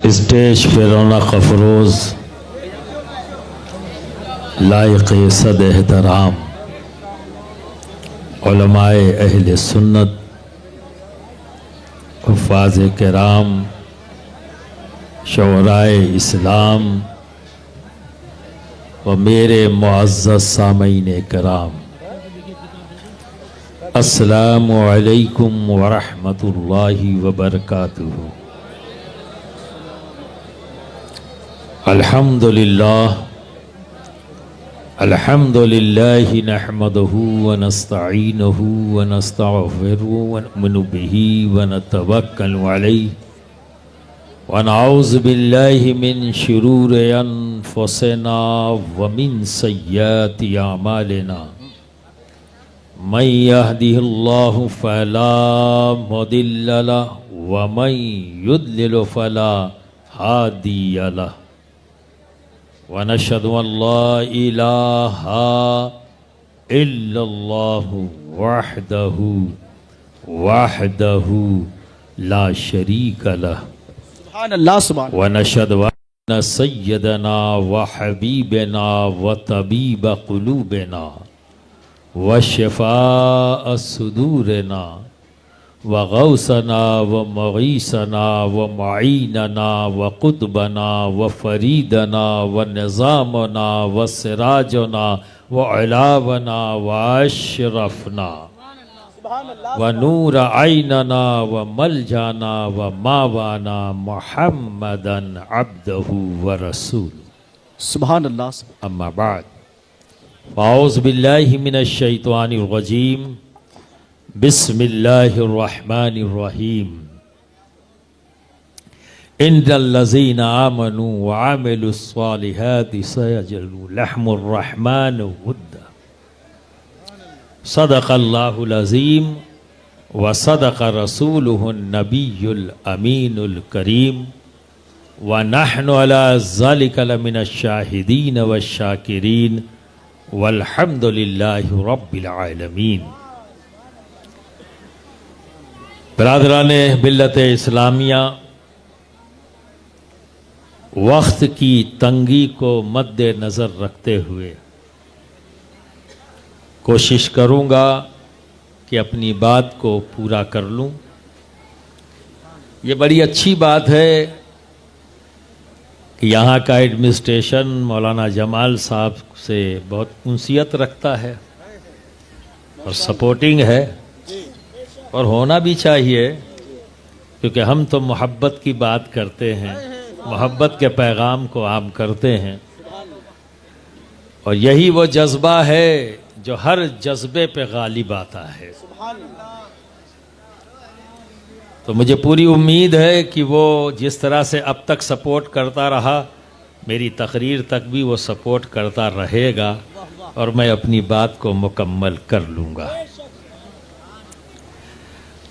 Stage पे रौनक अफरोज लायक सद एहतराम उलमाए अहले सुन्नत हुफ़ाज़ किराम शोराए इस्लाम व मेरे मुअज़्ज़ज़ सामईन किराम, अस्सलामु अलैकुम व रहमतुल्लाहि व बरकातुहू। अल्हम्दुलिल्लाह अल्हम्दुलिल्लाहि नहमदुहू व नस्तईनुहु व नस्तगफिरुहु व नु'मिनु बिही व नतवक्कलु अलैहि व नऊज़ु बिल्लाहि मिन शुरूरि अनफुसिना व मिन सय्यिआति अमालिना। मन यहदिहिल्लाहु फला मुदिल्ल लहु व मन युद्लिल फला हादिय लहु व नशहदु अल्ला इलाहा इल्लल्लाहु वहदहु ला शरीक लहु व नशहदु अन्ना सय्यदना व हबीबना व तबीब क़ुलूबिना व शिफ़ाअ सुदूरना व गौसना व मुगीसना व मुईनना व कुतबना व फरीदना व निज़ामना व सिराजना व अलावना व अशरफना व नूर आइनना व मलजाना व मावाना मुहम्मदन अब्दहु व रसूलुहु। सुभान अल्लाह। अम्मा बाद, औज़ु बिल्लाहि मिनश शैतानिर रजीम, बिस्मिल्लाहिर रहमानिर रहीम। इन्नल्लज़ीना आमनू व अमिलुस्सालिहाति सयजअलु लहुमुर रहमानु वुद्दा। सदक़ल्लाहुल अज़ीम व सदक़ रसूलुहुन नबियुल अमीनुल करीम व नहनु अला ज़ालिका लमिनश शाहिदीन व शाकिरीन वल्हम्दुलिल्लाहि रब्बिल आलमीन। बरादराने मिल्लत इस्लामिया, वक्त की तंगी को मद्दे नज़र रखते हुए कोशिश करूँगा कि अपनी बात को पूरा कर लूँ। ये बड़ी अच्छी बात है कि यहाँ का एडमिनिस्ट्रेशन मौलाना जमाल साहब से बहुत उनसियत रखता है और सपोर्टिंग है, और होना भी चाहिए, क्योंकि हम तो मोहब्बत की बात करते हैं, मोहब्बत के पैगाम को आम करते हैं, और यही वो जज्बा है जो हर जज्बे पे गालिब आता है। तो मुझे पूरी उम्मीद है कि वो जिस तरह से अब तक सपोर्ट करता रहा, मेरी तकरीर तक भी वो सपोर्ट करता रहेगा और मैं अपनी बात को मुकम्मल कर लूँगा।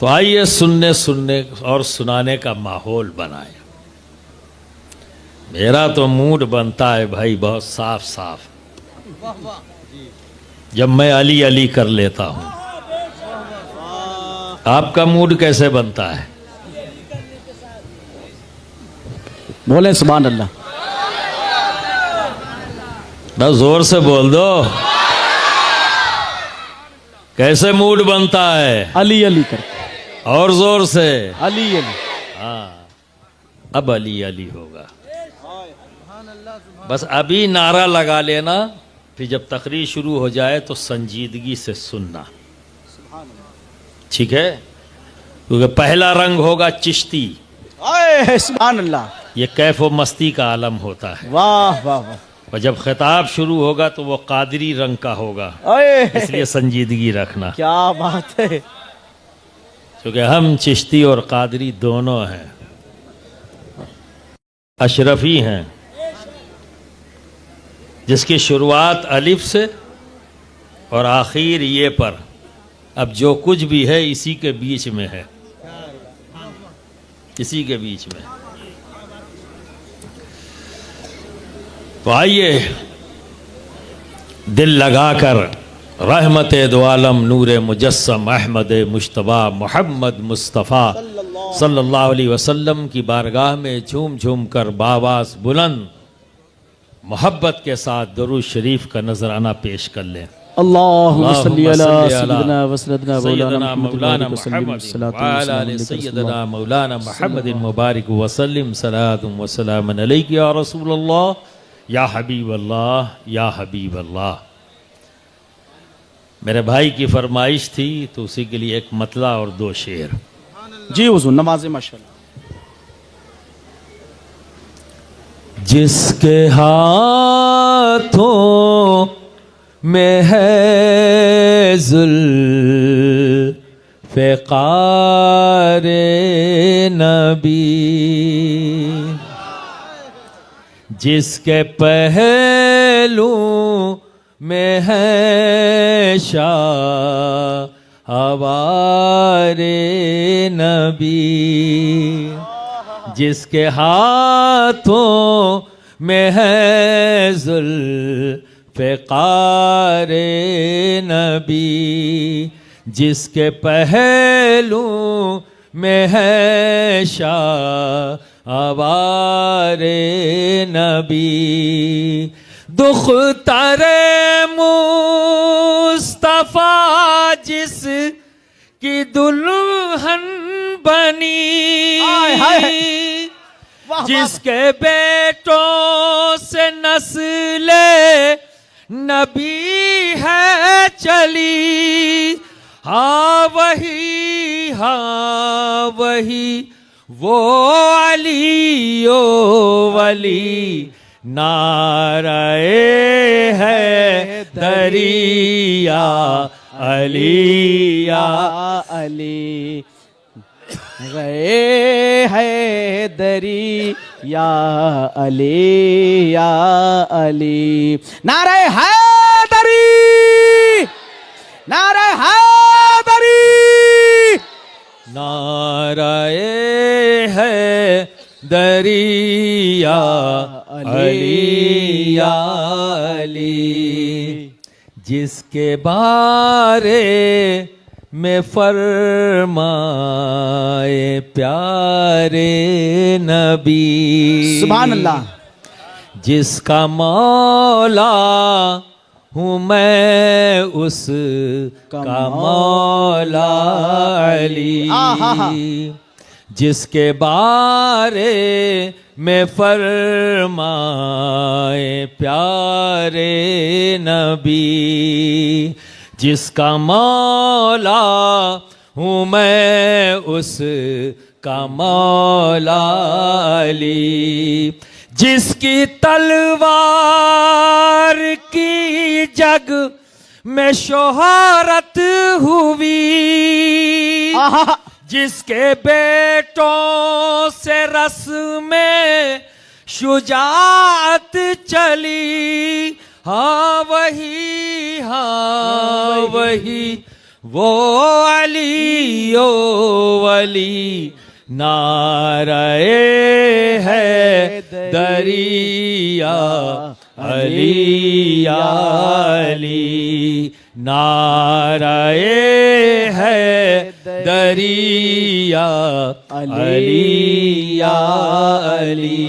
तो आइए सुनने और सुनाने का माहौल बनाए। मेरा तो मूड बनता है भाई बहुत साफ साफ जब मैं अली अली कर लेता हूँ। आपका मूड कैसे बनता है? बोले सुभान अल्लाह। बस जोर से बोल दो। कैसे मूड बनता है? अली अली कर, और जोर से अली अली। हाँ, अब अली अली होगा। बस अभी नारा लगा लेना, फिर जब तकरीर शुरू हो जाए तो संजीदगी से सुनना, ठीक है? क्योंकि पहला रंग होगा चिश्ती। सुभान अल्लाह। ये कैफ व मस्ती का आलम होता है। वाह वाह वाह। और जब खिताब शुरू होगा तो वो कादरी रंग का होगा, इसलिए संजीदगी रखना। क्या बात है। क्योंकि हम चिश्ती और कादरी दोनों हैं, अशरफी हैं, जिसकी शुरुआत अलिफ से और आखिर ये पर। अब जो कुछ भी है इसी के बीच में है, इसी के बीच में। तो आइए दिल लगाकर रहमत दो आलम नूर मुजस्सम अहमद मुश्तबा मोहम्मद मुस्तफ़ा सल्लल्लाहु अलैहि वसल्लम की बारगाह में झूम झूम कर बावास बुलंद मोहब्बत के साथ दरूद शरीफ का नजराना पेश कर लें। अल्लाहुम्मा सल्ली अला सल्ली अला सय्यिदिना व सैयदना मौलाना मौलाना मुहम्मद मुहम्मद व अला आलि सैयदना मौलाना मुहम्मद मुबारक व सल्लिम सलातुम व सलामन अलैका या रसूल अल्लाह या हबीब अल्लाह या हबीब अल्लाह। मेरे भाई की फरमाइश थी तो उसी के लिए एक मतला और दो शेर। जी हुजूर, नमाज़े माशाअल्लाह। जिसके हाथों में है ज़ुल्फ़िकार नबी, जिसके पहलू में है शाहवारे नबी, जिसके हाथों में है ज़ुल्फ़िकार नबी, जिसके पहलू में है शाहवारे नबी, दुख्तारे मुस्तफा जिस की दुल्हन बनी, जिसके बेटों से नस्ले नबी है चली, हाँ वही वो अली ओ वली, नाराए है दरिया अली या अली, गए है दरी या अली या अली, नारे हैदरी, नारे हैदरी, नाराए है दरिया अली या अली, जिसके बारे में फरमाए प्यारे नबी, सुभान अल्लाह, जिसका मौला हूँ मैं उसका मौला अली, जिसके बारे में फरमाए प्यारे नबी, जिसका मौला हूँ मैं उसका मौला अली, जिसकी तलवार की जग में शोहरत हुई, जिसके बेटों से रस में शुजाअत चली, हाँ वही वो अली ओ वली, नाराए है दरिया अली या अली, नाराए है दरिया अली या अली।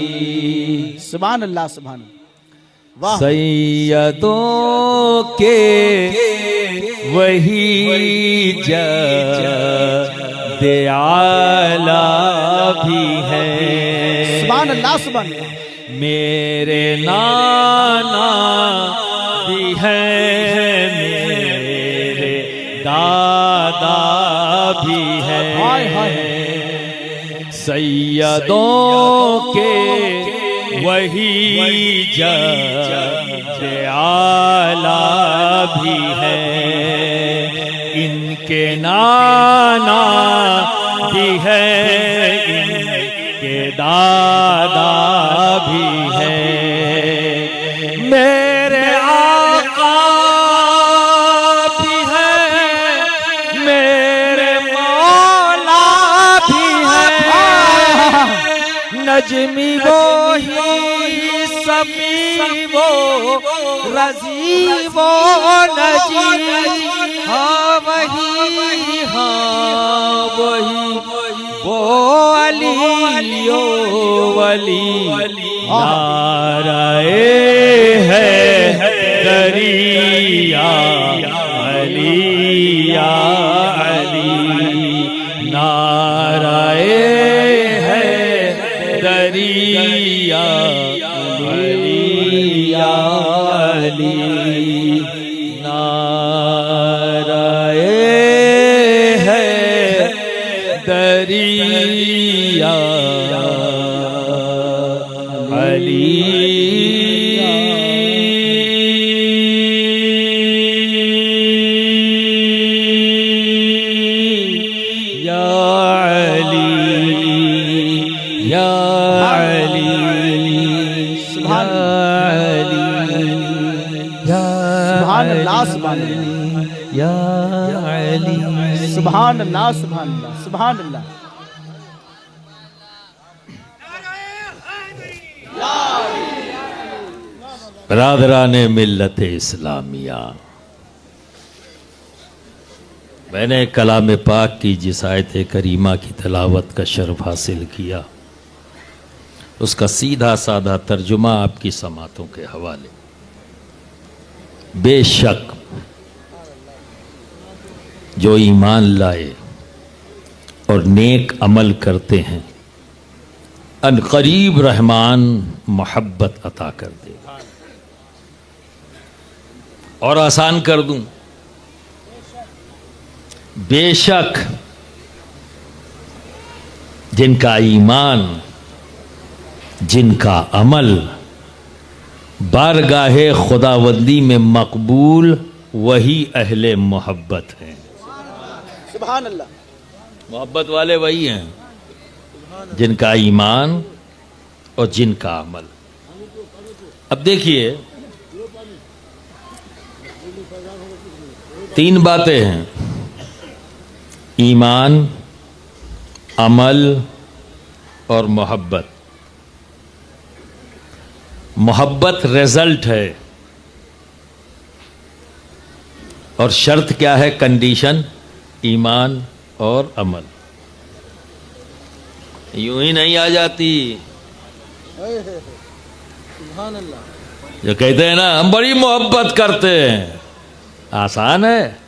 सुभान अल्लाह, सुभान अल्लाह। सैयदों के वही जद्दे आला भी है, सुभान अल्लाह, सुभान अल्लाह, मेरे नाना भी हैं, मेरे दादा भी हैं, सैयदों के वही जद्दे आला भी है, इनके नाना भी है, इनके दादा भी है, मेरे आका भी है, मेरे मौला भी है, नजमी वो ही समी वो रजी वो नजी, हाँ वही वो अली ओ वली नाराए है दरिया अली या अली नाराए है दरिया अली या अली नाराए है दरिया अली या अली या अली सुभान अल्लाह सुभान अल्लाह या अली सुभान अल्लाह सुभान अल्लाह सुभान अल्लाह। बरादरान मिल्लत इस्लामिया, मैंने कलाम पाक की जिस आयत करीमा की तिलावत का शर्फ हासिल किया, उसका सीधा साधा तर्जुमा आपकी समातों के हवाले। बेशक जो ईमान लाए और नेक अमल करते हैं, अनकरीब रहमान मोहब्बत अता कर दे। और आसान कर दूं, बेशक जिनका ईमान, जिनका अमल बारगाहे खुदावंदी में मकबूल, वही अहले मोहब्बत हैं। सुभान अल्लाह। मोहब्बत वाले वही हैं जिनका ईमान और जिनका अमल। अब देखिए, तीन बातें हैं: ईमान, अमल और मोहब्बत। मोहब्बत रिजल्ट है और शर्त क्या है, कंडीशन ईमान और अमल। यूं ही नहीं आ जाती। जो कहते हैं ना हम बड़ी मोहब्बत करते हैं, आसान है,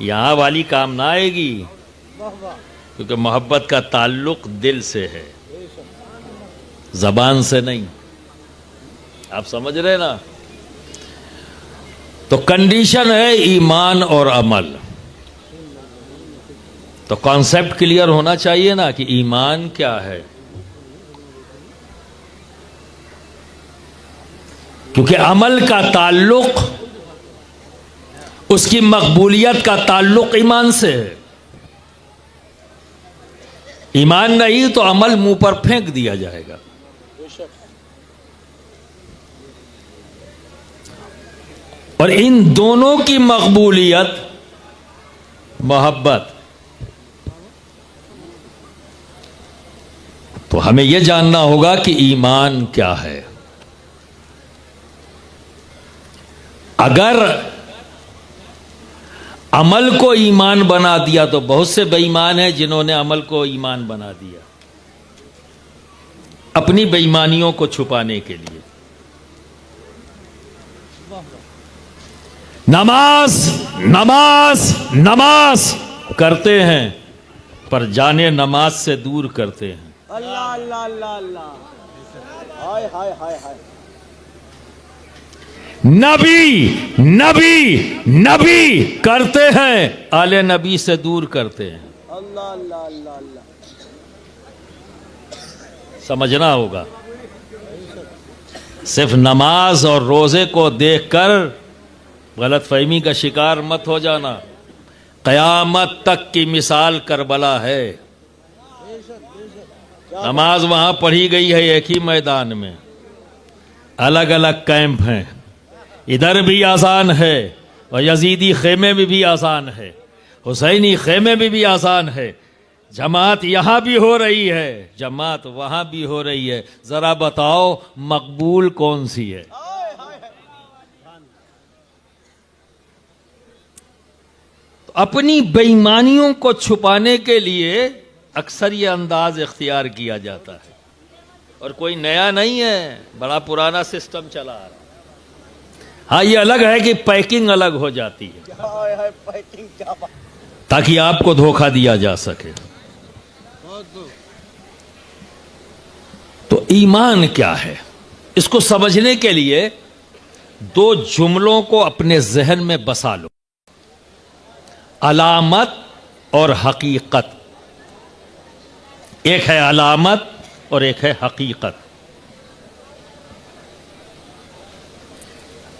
यहां वाली काम ना आएगी, क्योंकि मोहब्बत का ताल्लुक दिल से है, जबान से नहीं। आप समझ रहे ना? तो कंडीशन है ईमान और अमल। तो कॉन्सेप्ट क्लियर होना चाहिए ना कि ईमान क्या है, क्योंकि अमल का ताल्लुक, उसकी मकबूलियत का ताल्लुक ईमान से है। ईमान नहीं तो अमल मुंह पर फेंक दिया जाएगा। और इन दोनों की मकबूलियत मोहब्बत। तो हमें यह जानना होगा कि ईमान क्या है। अगर अमल को ईमान बना दिया तो बहुत से बेईमान हैं जिन्होंने अमल को ईमान बना दिया अपनी बेईमानियों को छुपाने के लिए। नमाज नमाज नमाज करते हैं पर जाने नमाज से दूर करते हैं। अल्लाह अल्लाह अल्लाह अल्लाह। हाय हाय हाय हाय। नबी नबी नबी करते हैं, आले नबी से दूर करते हैं। अल्लाह अल्लाह अल्लाह अल्लाह। समझना होगा। सिर्फ नमाज और रोजे को देखकर गलतफहमी का शिकार मत हो जाना। कयामत तक की मिसाल करबला है। नमाज वहां पढ़ी गई है एक ही मैदान में, अलग अलग कैंप हैं। इधर भी आसान है और यजीदी खेमे में भी आसान है, हुसैनी खेमे में भी आसान है। जमात यहां भी हो रही है, जमात वहां भी हो रही है। जरा बताओ मकबूल कौन सी है? तो अपनी बेईमानियों को छुपाने के लिए अक्सर ये अंदाज इख्तियार किया जाता है और कोई नया नहीं है, बड़ा पुराना सिस्टम चला आ रहा है। हाँ, ये अलग है कि पैकिंग अलग हो जाती है हाय हाय फाइटिंग क्या बात। ताकि आपको धोखा दिया जा सके। तो ईमान क्या है, इसको समझने के लिए दो जुमलों को अपने जहन में बसा लो, अलामत और हकीकत। एक है अलामत और एक है हकीकत।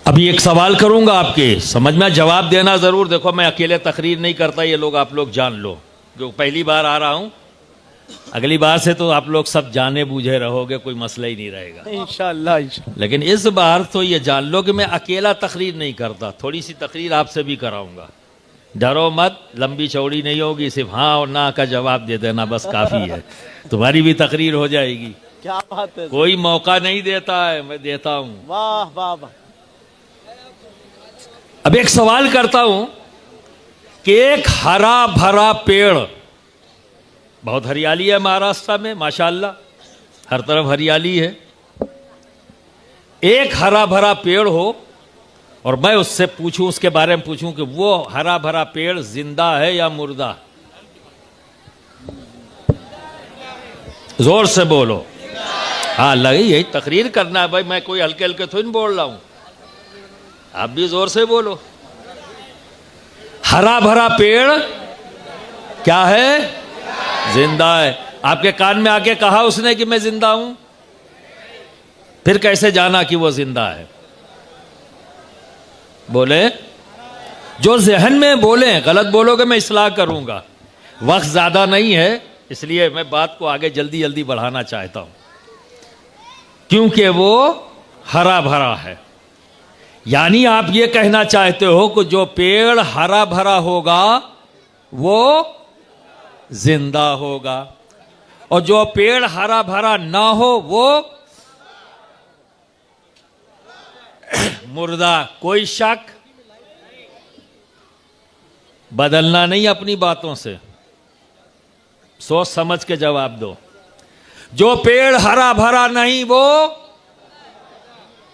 अभी एक सवाल करूंगा, आपके समझ में, जवाब देना जरूर। देखो, मैं अकेले तकरीर नहीं करता, ये लोग आप लोग जान लो, जो पहली बार आ रहा हूं, अगली बार से तो आप लोग सब जाने बूझे रहोगे, कोई मसला ही नहीं रहेगा इंशाअल्लाह इंशाअल्लाह। लेकिन इस बार तो ये जान लो कि मैं अकेला तकरीर नहीं करता, थोड़ी सी तकरीर आपसे भी कराऊंगा। डरो मत, लंबी चौड़ी नहीं होगी, सिर्फ हाँ और ना का जवाब दे देना बस काफी है, तुम्हारी भी तकरीर हो जाएगी। क्या बात है, कोई मौका नहीं देता है, मैं देता हूं। वाह वाह वाह। अब एक सवाल करता हूं कि एक हरा भरा पेड़, बहुत हरियाली है महाराष्ट्र में माशाल्लाह, हर तरफ हरियाली है। एक हरा भरा पेड़ हो और मैं उससे पूछूं, उसके बारे में पूछूं कि वो हरा भरा पेड़ जिंदा है या मुर्दा? जोर से बोलो। हाँ, लगी, यही तकरीर करना है भाई, मैं कोई हल्के हल्के थोड़ी बोल रहा हूं, आप भी जोर से बोलो। हरा भरा पेड़ क्या है? जिंदा है। आपके कान में आके कहा उसने कि मैं जिंदा हूं? फिर कैसे जाना कि वो जिंदा है? बोले, जो जहन में बोले, गलत बोलोगे मैं इस्लाह करूंगा। वक्त ज्यादा नहीं है, इसलिए मैं बात को आगे जल्दी जल्दी बढ़ाना चाहता हूं, क्योंकि वो हरा भरा है। यानी आप ये कहना चाहते हो कि जो पेड़ हरा भरा होगा वो जिंदा होगा, और जो पेड़ हरा भरा ना हो वो मुर्दा। कोई शक? बदलना नहीं अपनी बातों से, सोच समझ के जवाब दो। जो पेड़ हरा भरा नहीं वो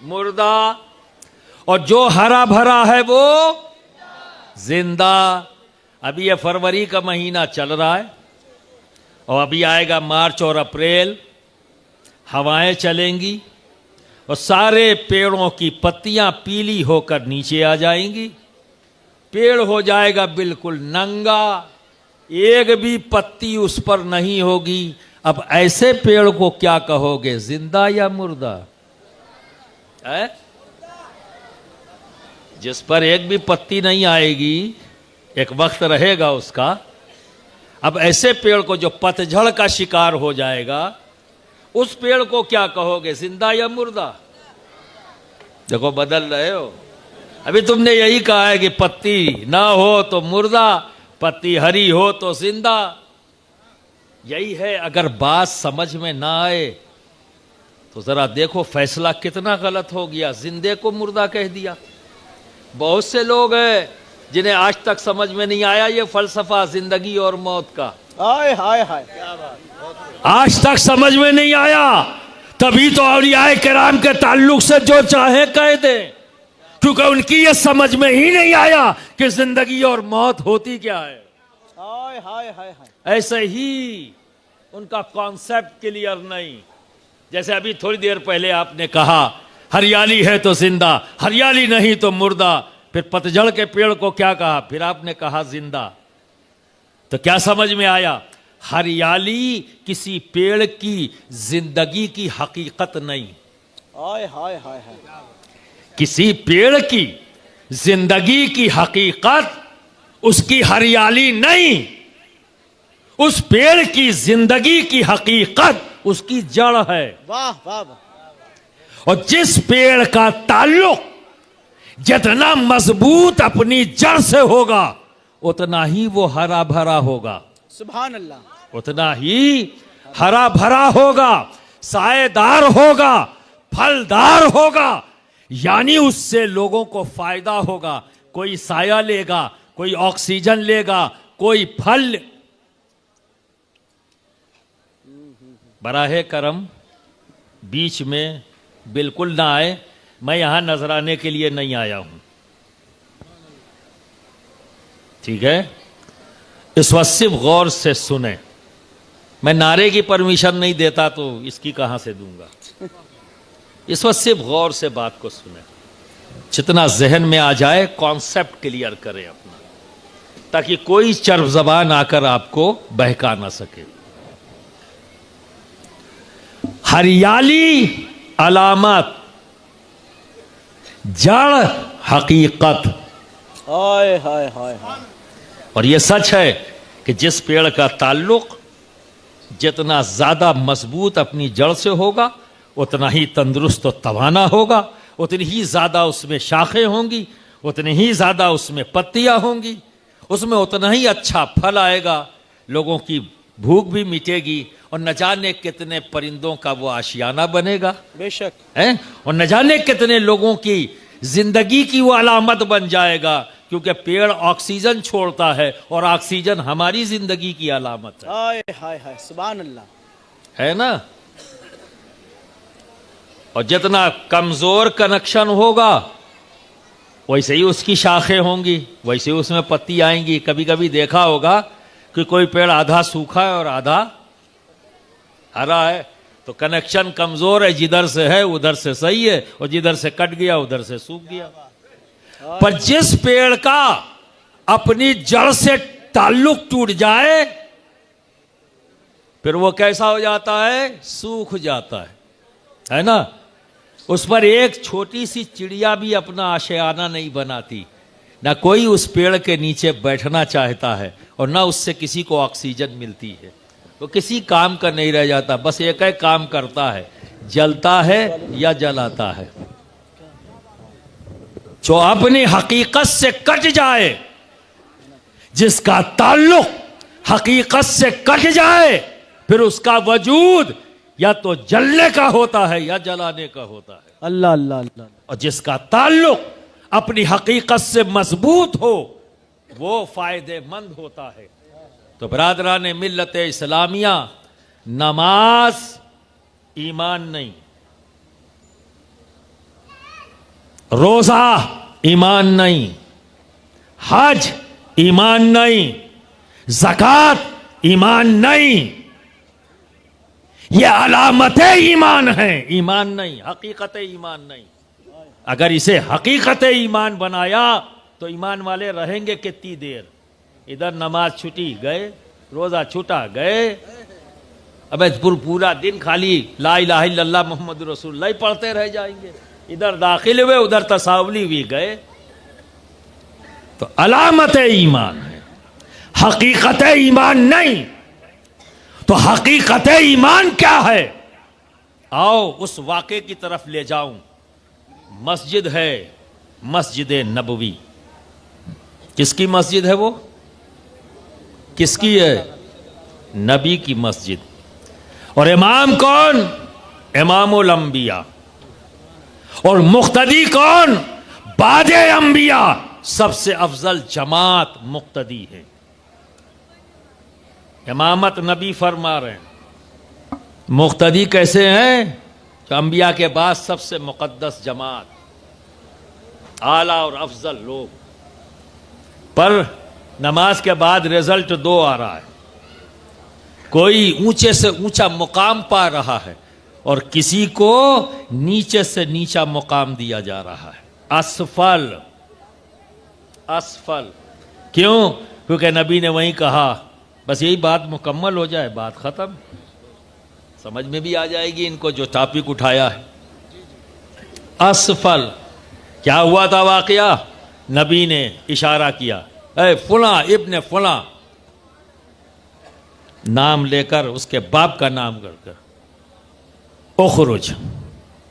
मुर्दा, और जो हरा भरा है वो जिंदा। अभी ये फरवरी का महीना चल रहा है और अभी आएगा मार्च और अप्रैल, हवाएं चलेंगी और सारे पेड़ों की पत्तियां पीली होकर नीचे आ जाएंगी, पेड़ हो जाएगा बिल्कुल नंगा, एक भी पत्ती उस पर नहीं होगी। अब ऐसे पेड़ को क्या कहोगे, जिंदा या मुर्दा? है? जिस पर एक भी पत्ती नहीं आएगी, एक वक्त रहेगा उसका। अब ऐसे पेड़ को जो पतझड़ का शिकार हो जाएगा, उस पेड़ को क्या कहोगे, जिंदा या मुर्दा? देखो, बदल रहे हो। अभी तुमने यही कहा है कि पत्ती ना हो तो मुर्दा, पत्ती हरी हो तो जिंदा। यही है। अगर बात समझ में ना आए तो जरा देखो फैसला कितना गलत हो गया, जिंदे को मुर्दा कह दिया। बहुत से लोग हैं जिन्हें आज तक समझ में नहीं आया ये फलसफा जिंदगी और मौत का। हाय हाय हाय, क्या बात। आज तक समझ में नहीं आया, तभी तो औलियाए किराम के ताल्लुक से जो चाहे कह दे, क्योंकि उनकी ये समझ में ही नहीं आया कि जिंदगी और मौत होती क्या है। हाय हाय हाय हाय। ऐसे ही उनका कॉन्सेप्ट क्लियर नहीं। जैसे अभी थोड़ी देर पहले आपने कहा हरियाली है तो जिंदा, हरियाली नहीं तो मुर्दा, फिर पतझड़ के पेड़ को क्या कहा, फिर आपने कहा जिंदा। तो क्या समझ में आया? हरियाली किसी पेड़ की जिंदगी की हकीकत नहीं। हाय हाय हाय हाय। किसी पेड़ की जिंदगी की हकीकत उसकी हरियाली नहीं, उस पेड़ की जिंदगी की हकीकत उसकी जड़ है। वाह वाह वाह। और जिस पेड़ का ताल्लुक जितना मजबूत अपनी जड़ से होगा, उतना ही वो हरा भरा होगा, सुभान अल्लाह। उतना ही हरा भरा होगा, साएदार होगा, फलदार होगा। यानी उससे लोगों को फायदा होगा। कोई साया लेगा, कोई ऑक्सीजन लेगा, कोई फल बराहे करम बीच में बिल्कुल ना आए। मैं यहां नजराने के लिए नहीं आया हूं, ठीक है? इस वक्त सिर्फ गौर से सुने। मैं नारे की परमिशन नहीं देता तो इसकी कहां से दूंगा। इस वक्त सिर्फ गौर से बात को सुने, जितना जहन में आ जाए कॉन्सेप्ट क्लियर करें अपना, ताकि कोई चर्ब जबान आकर आपको बहका ना सके। हरियाली अलामत, जड़ हकीकत। हाय हाय हाय हाय। और यह सच है कि जिस पेड़ का ताल्लुक जितना ज्यादा मजबूत अपनी जड़ से होगा, उतना ही तंदुरुस्त और तवाना होगा, उतनी ही ज्यादा उसमें शाखें होंगी, उतनी ही ज्यादा उसमें पत्तियां होंगी, उसमें उतना ही अच्छा फल आएगा, लोगों की भूख भी मिटेगी, और न जाने कितने परिंदों का वो आशियाना बनेगा, बेशक है, और न जाने कितने लोगों की जिंदगी की वो अलामत बन जाएगा, क्योंकि पेड़ ऑक्सीजन छोड़ता है और ऑक्सीजन हमारी जिंदगी की अलामत है। हाय हाय हाय, सुभान अल्लाह। है ना? और जितना कमजोर कनेक्शन होगा वैसे ही उसकी शाखें होंगी, वैसे ही उसमें पत्ती आएंगी। कभी कभी देखा होगा कि कोई पेड़ आधा सूखा है और आधा हरा है, तो कनेक्शन कमजोर है, जिधर से है उधर से सही है, और जिधर से कट गया उधर से सूख गया। पर जिस पेड़ का अपनी जड़ से ताल्लुक टूट जाए, फिर वो कैसा हो जाता है? सूख जाता है ना? उस पर एक छोटी सी चिड़िया भी अपना आशियाना नहीं बनाती, ना कोई उस पेड़ के नीचे बैठना चाहता है, और ना उससे किसी को ऑक्सीजन मिलती है। वो किसी काम का नहीं रह जाता, बस एक ही काम करता है, जलता है या जलाता है। जो अपनी हकीकत से कट जाए, जिसका ताल्लुक हकीकत से कट जाए, फिर उसका वजूद या तो जलने का होता है या जलाने का होता है। अल्लाह अल्लाह अल्लाह। और जिसका ताल्लुक अपनी हकीकत से मजबूत हो, वो फायदेमंद होता है। तो बरादरान मिल्लत इस्लामिया, नमाज ईमान नहीं, रोजा ईमान नहीं, हज ईमान नहीं, ज़कात ईमान नहीं, ये अलामतें ईमान हैं, ईमान नहीं, हकीकत ईमान नहीं। अगर इसे हकीकत ईमान बनाया तो ईमान वाले रहेंगे कितनी देर? इधर नमाज छुटी गए, रोजा छूटा गए, अबे पूरा दिन खाली ला इलाहा इल्लल्लाह मोहम्मद रसूलुल्लाह पढ़ते रह जाएंगे। इधर दाखिल हुए, उधर तसावली भी गए। तो अलामत ईमान है, हकीकत ईमान नहीं। तो हकीकत ईमान क्या है? आओ उस वाक़े की तरफ ले जाऊं। मस्जिद है, मस्जिद नबवी। किसकी मस्जिद है वो? किसकी है? नबी की मस्जिद। और इमाम कौन? इमामुल अंबिया। और मुक्तदी कौन? बादे अंबिया। सबसे अफजल जमात मुक्तदी है। इमामत नबी फरमा रहे हैं, मुक्तदी कैसे हैं? तो अंबिया के बाद सबसे मुकद्दस जमात, आला और अफजल लोग। पर नमाज के बाद रिजल्ट दो आ रहा है। कोई ऊंचे से ऊंचा मुकाम पा रहा है और किसी को नीचे से नीचा मुकाम दिया जा रहा है। असफल, असफल। क्यों? क्योंकि नबी ने वहीं कहा, बस यही बात मुकम्मल हो जाए, बात खत्म। समझ में भी आ जाएगी इनको जो टॉपिक उठाया है। असफल क्या हुआ था वाकया? नबी ने इशारा किया, ए फुला इब्ने फुला, नाम लेकर उसके बाप का नाम करकर, उखरुज,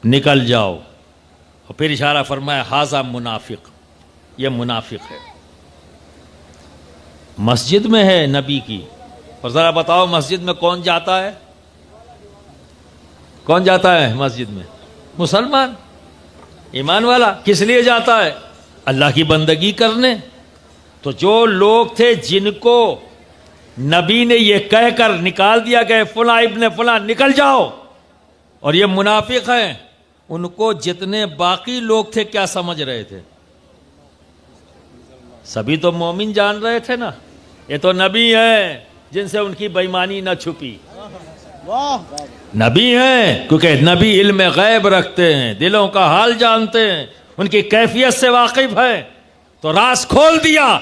निकल जाओ। और फिर इशारा फरमाया, हाजा मुनाफिक, ये मुनाफिक है। मस्जिद में है नबी की। और जरा बताओ मस्जिद में कौन जाता है? कौन जाता है मस्जिद में? मुसलमान, ईमान वाला। किस लिए जाता है? अल्लाह की बंदगी करने। तो जो लोग थे जिनको नबी ने ये कहकर निकाल दिया गया फुला इब्ने फुला निकल जाओ, और ये मुनाफिक हैं। उनको जितने बाकी लोग थे क्या समझ रहे थे? सभी तो मोमिन जान रहे थे ना, ये तो नबी हैं जिनसे उनकी बेईमानी न छुपी। वाह नबी हैं क्योंकि नबी इल्म गैब रखते हैं, दिलों का हाल जानते हैं, उनकी कैफियत से वाकिफ है, तो राज खोल दिया।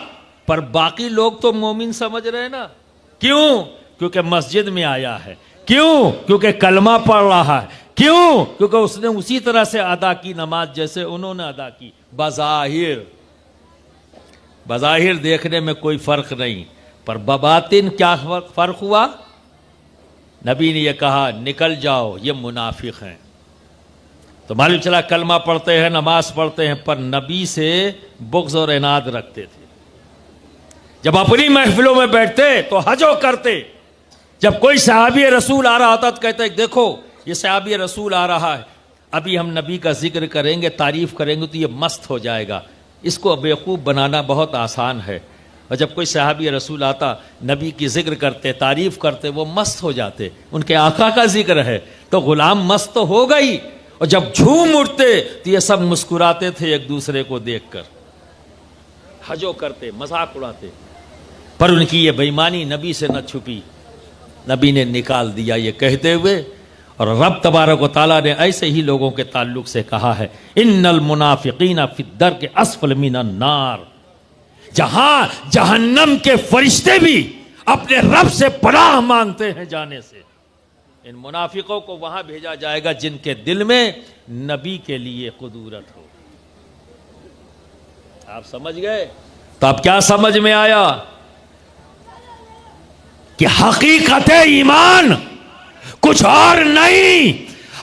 पर बाकी लोग तो मोमिन समझ रहे हैं ना। क्यों? क्योंकि मस्जिद में आया है। क्यों? क्योंकि कलमा पढ़ रहा है। क्यों? क्योंकि उसने उसी तरह से अदा की नमाज जैसे उन्होंने अदा की। बज़ाहिर देखने में कोई फर्क नहीं, पर बबातिन क्या फर्क हुआ? नबी ने यह कहा निकल जाओ, ये मुनाफिक हैं। तो मालूम चला कलमा पढ़ते हैं, नमाज पढ़ते हैं, पर नबी से बुग़्ज़ और इनाद रखते थे। जब अपनी महफिलों में बैठते तो हजो करते। जब कोई सहाबी रसूल आ रहा था तो कहते देखो ये सहाबी रसूल आ रहा है, अभी हम नबी का जिक्र करेंगे, तारीफ करेंगे तो ये मस्त हो जाएगा। इसको बेवकूफ़ बनाना बहुत आसान है। और जब कोई सहाबी रसूल आता, नबी की जिक्र करते, तारीफ करते, वो मस्त हो जाते। उनके आका का जिक्र है तो गुलाम मस्त तो हो गई। और जब झूम उठते तो ये सब मुस्कुराते थे एक दूसरे को देखकर, हजो करते, मजाक उड़ाते। पर उनकी ये बेईमानी नबी से न छुपी। नबी ने निकाल दिया ये कहते हुए, और रब तबारक व तआला ने ऐसे ही लोगों के ताल्लुक से कहा है इन्नल मुनाफिकीना फिद्दर के अस्फल मिनन नार। जहां जहन्नम के फरिश्ते भी अपने रब से पनाह मांगते हैं जाने से, इन मुनाफिकों को वहां भेजा जाएगा जिनके दिल में नबी के लिए कुदूरत हो। आप समझ गए? तो अब क्या समझ में आया कि हकीकत ईमान कुछ और नहीं,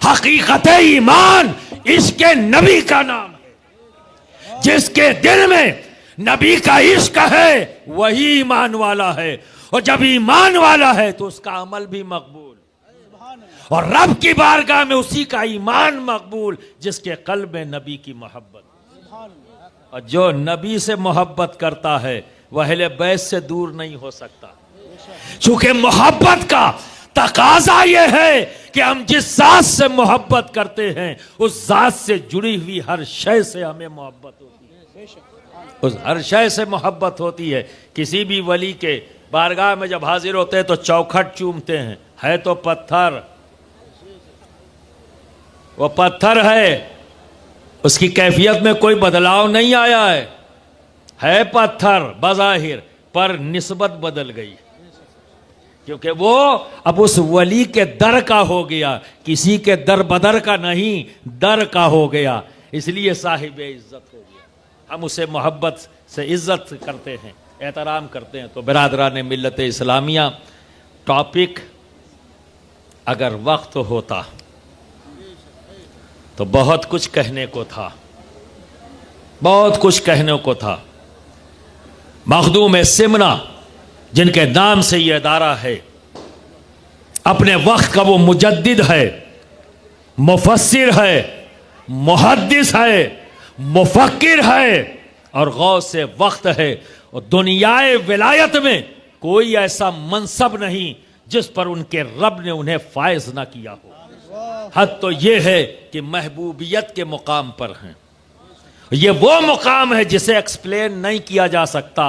हकीकत ईमान इसके नबी का नाम है। जिसके दिल में नबी का इश्क है वही ईमान वाला है, और जब ईमान वाला है तो उसका अमल भी मकबूल, और रब की बारगाह में उसी का ईमान मकबूल जिसके कल्ब में नबी की मोहब्बत। और जो नबी से मोहब्बत करता है वह अहले बैत से दूर नहीं हो सकता। चूंकि मोहब्बत का तकाजा यह है कि हम जिस जात से मोहब्बत करते हैं उस जात से जुड़ी हुई हर शय से हमें मोहब्बत होती है, उस हर शय से मोहब्बत होती है। किसी भी वली के बारगाह में जब हाजिर होते हैं तो चौखट चूमते हैं, है तो पत्थर, वो पत्थर है, उसकी कैफियत में कोई बदलाव नहीं आया है पत्थर बज़ाहिर, पर निस्बत बदल गई क्योंकि वो अब उस वली के दर का हो गया, किसी के दर बदर का नहीं, दर का हो गया, इसलिए साहिब इज्जत हो गया। हम उसे मोहब्बत से इज्जत करते हैं, एहतराम करते हैं। तो बिरादरान मिल्लत इस्लामिया, टॉपिक अगर वक्त होता तो बहुत कुछ कहने को था, बहुत कुछ कहने को था। मखदूम सिमना जिनके नाम से यह अदारा है, अपने वक्त का वो मुजद्दिद है, मुफस्सिर है, मुहद्दिस है, मुफक्किर है और गौसे वक्त है। और दुनियाए विलायत में कोई ऐसा मनसब नहीं जिस पर उनके रब ने उन्हें फायज ना किया हो। हद तो यह है कि महबूबियत के मुकाम पर हैं। ये वो मुकाम है जिसे एक्सप्लेन नहीं किया जा सकता।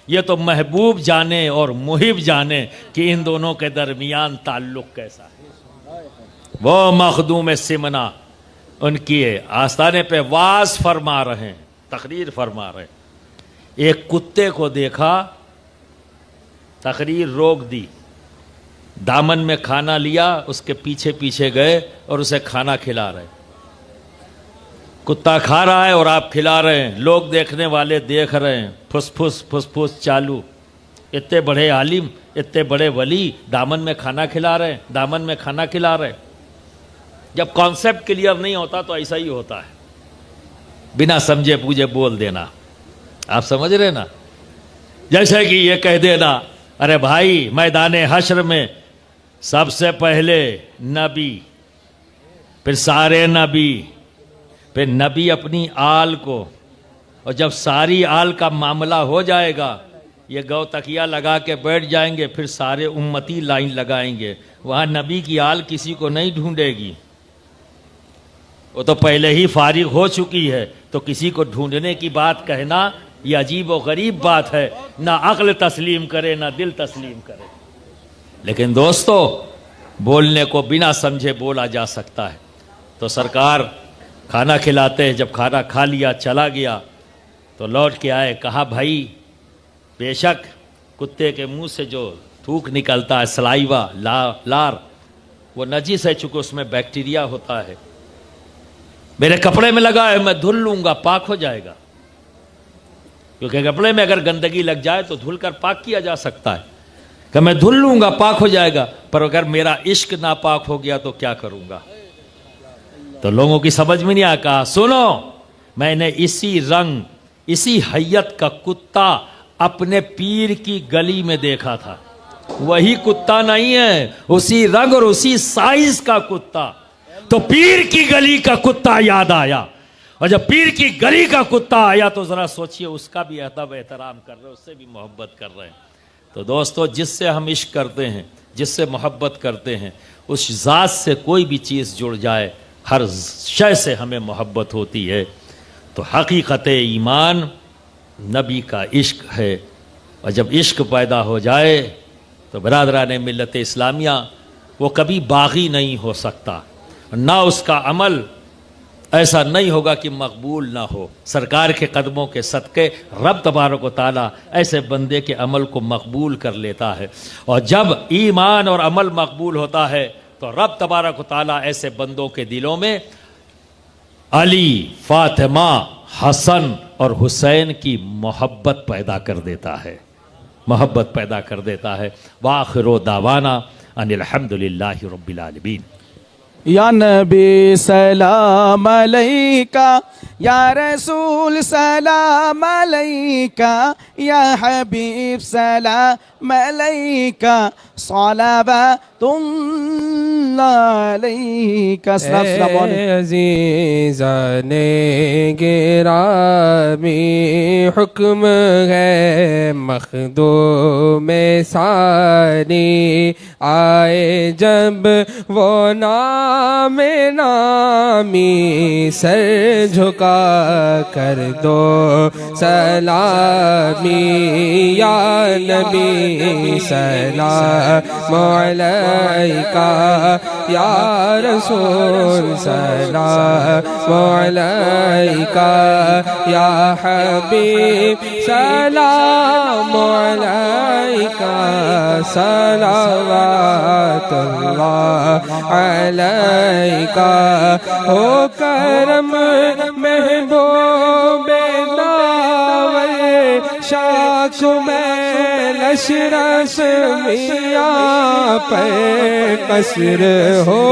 ये तो महबूब जाने और मुहिब जाने कि इन दोनों के दरमियान ताल्लुक कैसा है। वो मखदूम सिमना उनकी आस्थाने पे वाज फरमा रहे हैं, तकरीर फरमा रहे हैं। एक कुत्ते को देखा, तकरीर रोक दी, दामन में खाना लिया, उसके पीछे पीछे गए और उसे खाना खिला रहे। कुत्ता खा रहा है और आप खिला रहे हैं, लोग देखने वाले देख रहे हैं, फुसफुस चालू। इतने बड़े आलिम, इतने बड़े वली दामन में खाना खिला रहे हैं, दामन में खाना खिला रहे हैं। जब कॉन्सेप्ट क्लियर नहीं होता तो ऐसा ही होता है, बिना समझे बूझे बोल देना। आप समझ रहे ना? जैसे कि ये कह देना, अरे भाई मैदान हश्र में सबसे पहले नबी, फिर सारे नबी, फिर नबी अपनी आल को, और जब सारी आल का मामला हो जाएगा ये गौ तकिया लगा के बैठ जाएंगे, फिर सारे उम्मती लाइन लगाएंगे, वहाँ नबी की आल किसी को नहीं ढूंढेगी। वो तो पहले ही फारिग हो चुकी है, तो किसी को ढूंढने की बात कहना ये अजीब व गरीब बात है। ना अक्ल तस्लीम करे ना दिल तस्लीम करे। लेकिन दोस्तों, बोलने को बिना समझे बोला जा सकता है। तो सरकार खाना खिलाते हैं, जब खाना खा लिया चला गया तो लौट के आए, कहा भाई बेशक कुत्ते के मुंह से जो थूक निकलता है, सलाइवा लार, वो नजीस है, चूंकि उसमें बैक्टीरिया होता है। मेरे कपड़े में लगा है, मैं धुल लूंगा, पाक हो जाएगा। क्योंकि कपड़े में अगर गंदगी लग जाए तो धुल कर पाक किया जा सकता है, कि मैं धुल लूंगा, पाक हो जाएगा। पर अगर मेरा इश्क नापाक हो गया तो क्या करूंगा? तो लोगों की समझ में नहीं आया। कहा सुनो, मैंने इसी रंग इसी हैयत का कुत्ता अपने पीर की गली में देखा था। वही कुत्ता नहीं है, उसी रंग और उसी साइज का कुत्ता। तो पीर की गली का कुत्ता याद आया, और जब पीर की गली का कुत्ता आया तो जरा सोचिए, उसका भी अदब एहतराम कर रहे हैं, उससे भी मोहब्बत कर रहे हैं। तो दोस्तों, जिससे हम इश्क करते हैं, जिससे मोहब्बत करते हैं, उस ज़ात से कोई भी चीज़ जुड़ जाए, हर शय से हमें मोहब्बत होती है। तो हकीकत ईमान नबी का इश्क है। और जब इश्क पैदा हो जाए तो बरादरान मिल्लत इस्लामिया, वो कभी बागी नहीं हो सकता, ना उसका अमल ऐसा नहीं होगा कि मकबूल ना हो। सरकार के कदमों के सदक़े रब तबारक व तआला ऐसे बंदे के अमल को मकबूल कर लेता है। और जब ईमान और अमल मकबूल होता है तो रब तबारक व तआला ऐसे बंदों के दिलों में अली, फातिमा, हसन और हुसैन की मोहब्बत पैदा कर देता है, मोहब्बत पैदा कर देता है। वाखिरो दावाना अनिल हम्दुलिल्लाहि रब्बिल आलमीन। या नबी सलाम अलैका, या रसूल सलाम अलैका, या हबीब सलाम अलैका, सलावतुल्लाह अलैका। अज़ीज़ाने गिरामी, हुक्म है मखदूम सानी, आए जब वो नाम नामी, सर झुका कर दो सलामी। या नबी सलाम अलैका, या रसूल सलाम अलैका, या हबीब सलाम अलैका, सलावतुल्लाह अलैका। हो करम महबूबे नावल, शाख में लशरस मियाँ पर कसर हो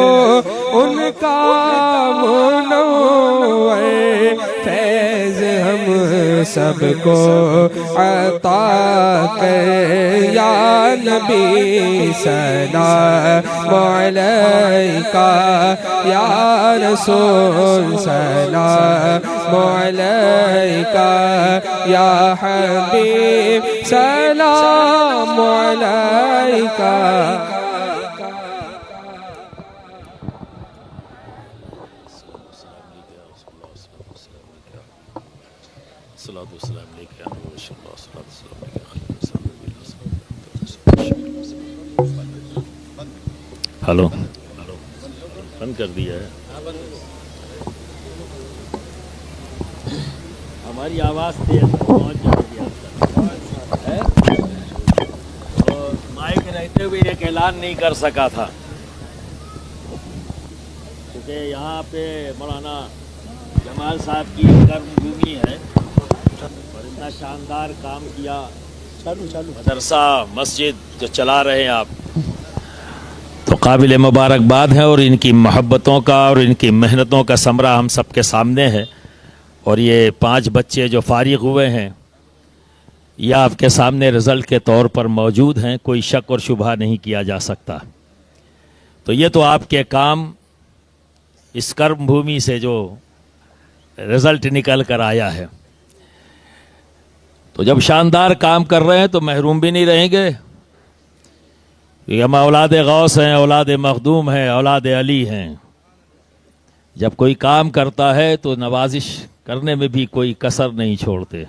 उनका मुनव्वर, फैज़ हम सबको अता कर। या नबी सलाम अलैका, या रसूल सलाम अलैका, या हबीब सलाम अलैका। हेलो, बंद कर दिया है। हमारी आवाज़ तेज पहुँच जाएगी आप तक। तो माइक रहते हुए एक ऐलान नहीं कर सका था, क्योंकि यहाँ पे मौलाना जमाल साहब की कर्मभूमि है और इतना शानदार काम किया। मदरसा मस्जिद जो चला रहे हैं आप, तो काबिल मुबारकबाद है। और इनकी मोहब्बतों का और इनकी मेहनतों का समरा हम सबके सामने है। और ये 5 बच्चे जो फारिग हुए हैं, ये आपके सामने रिज़ल्ट के तौर पर मौजूद हैं, कोई शक और शुबहा नहीं किया जा सकता। तो ये तो आपके काम, इस कर्म भूमि से जो रिज़ल्ट निकल कर आया है। तो जब शानदार काम कर रहे हैं तो महरूम भी नहीं रहेंगे, क्योंकि हम औलाद गौस हैं, औलाद मखदूम हैं, औलाद अली हैं। जब कोई काम करता है तो नवाजिश करने में भी कोई कसर नहीं छोड़ते।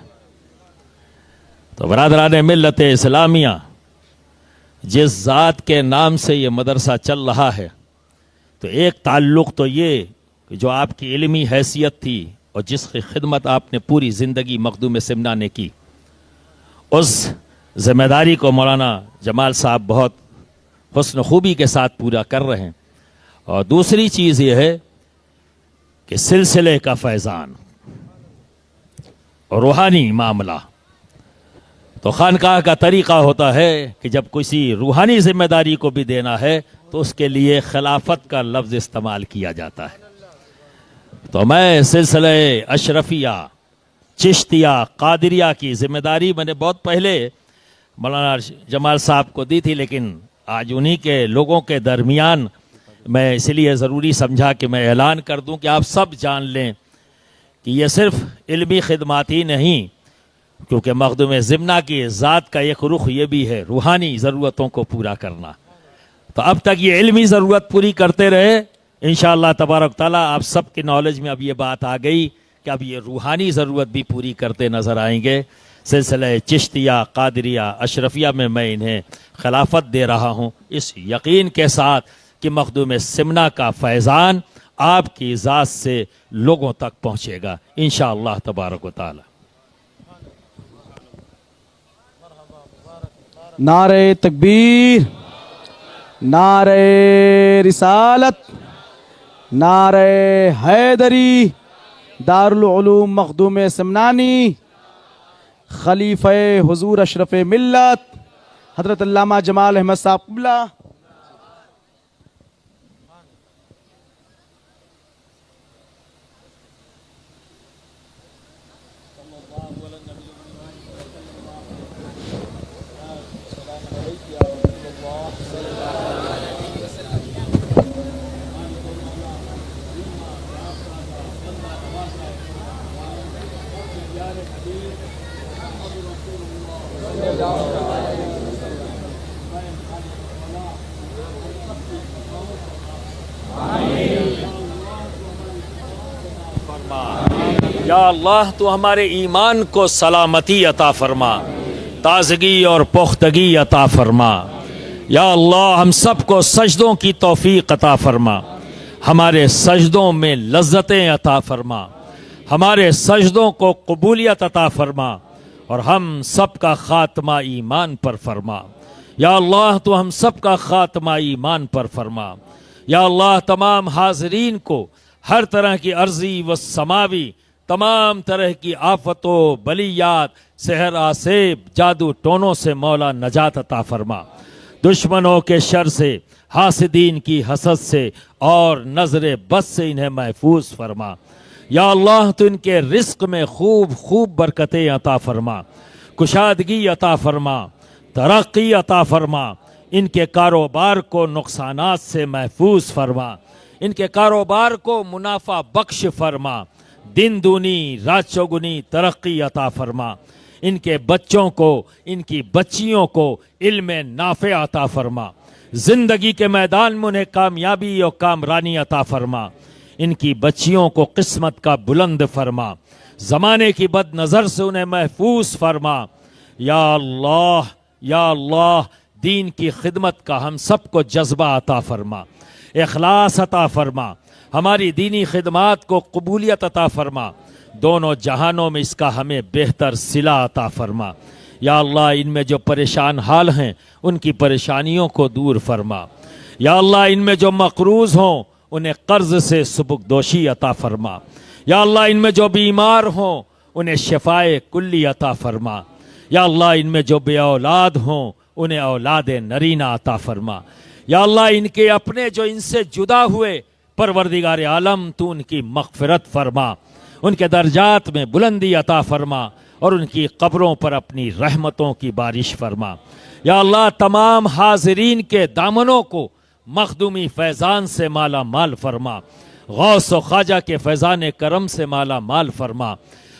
तो बरादरान मिल्लत इस्लामिया, जिस ज़ात के नाम से ये मदरसा चल रहा है, तो एक ताल्लुक़ तो ये कि जो आपकी इल्मी हैसियत थी और जिसकी खिदमत आपने पूरी ज़िंदगी मखदूम सिमना ने की, उस ज़िम्मेदारी को मौलाना जमाल साहब बहुत हुस्न खूबी के साथ पूरा कर रहे हैं। और दूसरी चीज़ ये है कि सिलसिले का फैज़ान और रूहानी मामला, तो खानकाह का तरीक़ा होता है कि जब किसी रूहानी जिम्मेदारी को भी देना है तो उसके लिए खिलाफत का लफ्ज़ इस्तेमाल किया जाता है। तो मैं सिलसिले अशरफिया, चिश्तिया, कादिरिया की जिम्मेदारी मैंने बहुत पहले मौलाना जमाल साहब को दी थी, लेकिन आज उन्हीं के लोगों के दरमियान मैं इसलिए ज़रूरी समझा कि मैं ऐलान कर दूं कि आप सब जान लें कि ये सिर्फ इल्मी खिदमात ही नहीं, क्योंकि मखदूम ज़िम्ना की ज़ात का एक रुख ये भी है रूहानी ज़रूरतों को पूरा करना। तो अब तक ये इल्मी ज़रूरत पूरी करते रहे, इंशाअल्लाह तबारक ताला आप सब की नॉलेज में अब ये बात आ गई कि अब ये रूहानी ज़रूरत भी पूरी करते नज़र आएंगे। सिलसिला चिश्तिया, कादिरिया, अशरफिया में मैं इन्हें खिलाफत दे रहा हूँ, इस यकीन के साथ कि मखदूम सिमना का फैज़ान आपकी ज़ात से लोगों तक पहुँचेगा इंशाअल्लाह तबारक व ताला। नारे तकबीर, नारे रिसालत, नारे हैदरी, दारुल उलूम मखदूम सिमनानी, खलीफे हुजूर अशरफ मिल्लत हजरत अल्लामा जमाल अहमद साहब क़िबला। या अल्लाह तू हमारे ईमान को सलामती अता फरमा, ताजगी और पुख्तगी अता फरमा। या अल्लाह हम सबको सजदों की तौफीक अता फरमा, हमारे सजदों में लज्जतें अता फरमा, हमारे सजदों को कबूलियत अता फरमा और हम सबका खात्मा ईमान पर फरमा। या अल्लाह तो हम सबका खात्मा ईमान पर फरमा। या अल्लाह तमाम हाजरीन को हर तरह की अर्जी व समावी तमाम तरह की आफतों, बलियात, सहर आसेब, जादू टोनों से मौला नजात अता फरमा। दुश्मनों के शर से, हासिदीन की हसद से और नजर बद से इन्हें महफूज फरमा। या अल्लाह तो इनके रिस्क में खूब खूब बरकतें अता फरमा, कुशादगी अता फरमा, तरक्की अता फरमा। इनके कारोबार को नुकसानात से महफूज फरमा, इनके कारोबार को मुनाफा बख्श फरमा, दिन दूनी रात चौगुनी तरक्की अता फरमा। इनके बच्चों को, इनकी बच्चियों को इल्म नाफे अता फरमा, जिंदगी के मैदान में उन्हें कामयाबी और कामरानी अता फरमा। इनकी बच्चियों को किस्मत का बुलंद फरमा, ज़माने की बद नज़र से उन्हें महफूज फरमा। या अल्लाह, या अल्लाह, दीन की खिदमत का हम सबको जज्बा अता फरमा, इखलास अता फरमा, हमारी दीनी खिदमात को कबूलियत अता फरमा। दोनों जहानों में इसका हमें बेहतर सिला अता फरमा। या अल्लाह, इनमें जो परेशान हाल हैं उनकी परेशानियों को दूर फरमा। या अल्लाह, इनमें जो मकरूज़ हों उन्हें कर्ज से सुबुकदोशी अता फरमा। या अल्लाह, इनमें जो बीमार हों उन्हें शिफाए कुल्ली अता फरमा। या अल्लाह, इनमें जो बे औलाद हों उन्हें औलाद नरीना अता फरमा। या अल्लाह, इनके अपने जो इनसे जुदा हुए परवरदिगार आलम तू उनकी मग़फ़िरत फरमा, उनके दर्जात में बुलंदी अता फरमा और उनकी कब्रों पर अपनी रहमतों की बारिश फरमा। या अल्लाह, तमाम हाज़रीन के दामनों को मखदूमी फैज़ान से माला माल फरमा, गौस व ख्वाजा के फैज़ान करम से माला माल फरमा।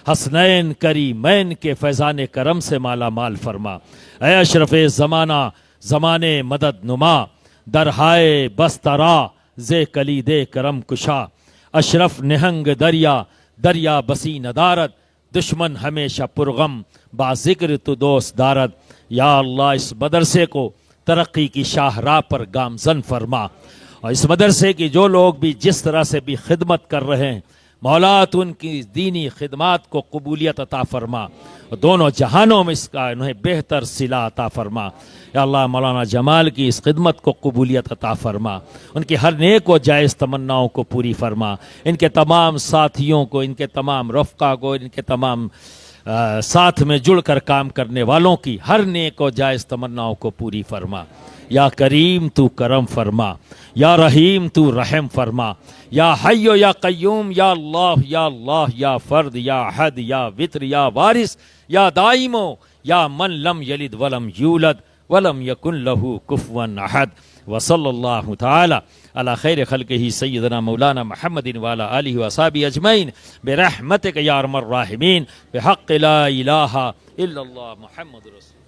हसनैन करीमैन के फैज़ान करम से माला माल फरमा। ऐ अशरफ ज़माना ज़माने मदद नुमा, दरहाए बस्तरा जे कलीदे करम कुशा। अशरफ निहंग दरिया दरिया बसी नदारत, दुश्मन हमेशा पुरगम बाजिक्र तो दोस्त दारत। या अल्लाह इस मदरसे को तरक्की की शाहराह पर गामजन फरमा, और इस मदरसे की जो लोग भी जिस तरह से भी खिदमत कर रहे हैं मौला तो उनकी दीनी खिदमत को कबूलियत अता फरमा, और दोनों जहानों में इसका उन्हें बेहतर सिला अता फरमा। या अल्लाह मौलाना जमाल की इस खिदमत को कबूलियत अता फरमा, उनकी हर नेक व जायज़ तमन्नाओं को पूरी फरमा, इनके तमाम साथियों को, इनके तमाम रफ़्का को, इनके तमाम साथ में जुड़कर काम करने वालों की हर नेक व जायज़ तमन्नाओं को पूरी फरमा। या करीम तू करम फरमा, या रहीम तू रहम फरमा, या हय्यो या कय्यूम, या अल्लाह या फर्द या अहद या वित्र या वारिस या दाइमो या मन लम यलिद वलम यूलद वलम यकुन लहू कुफुवन अहद। व सल्लल्लाहु तआला अला खैर खल्क़िही सय्यदना मौलाना मुहम्मदिन व अला आलिहि व अस्हाबिही अजमईन बिरहमतिक या अरहमर राहिमीन बिहक़्क़ि ला इलाहा इल्लल्लाह मुहम्मदुर रसूलुल्लाह।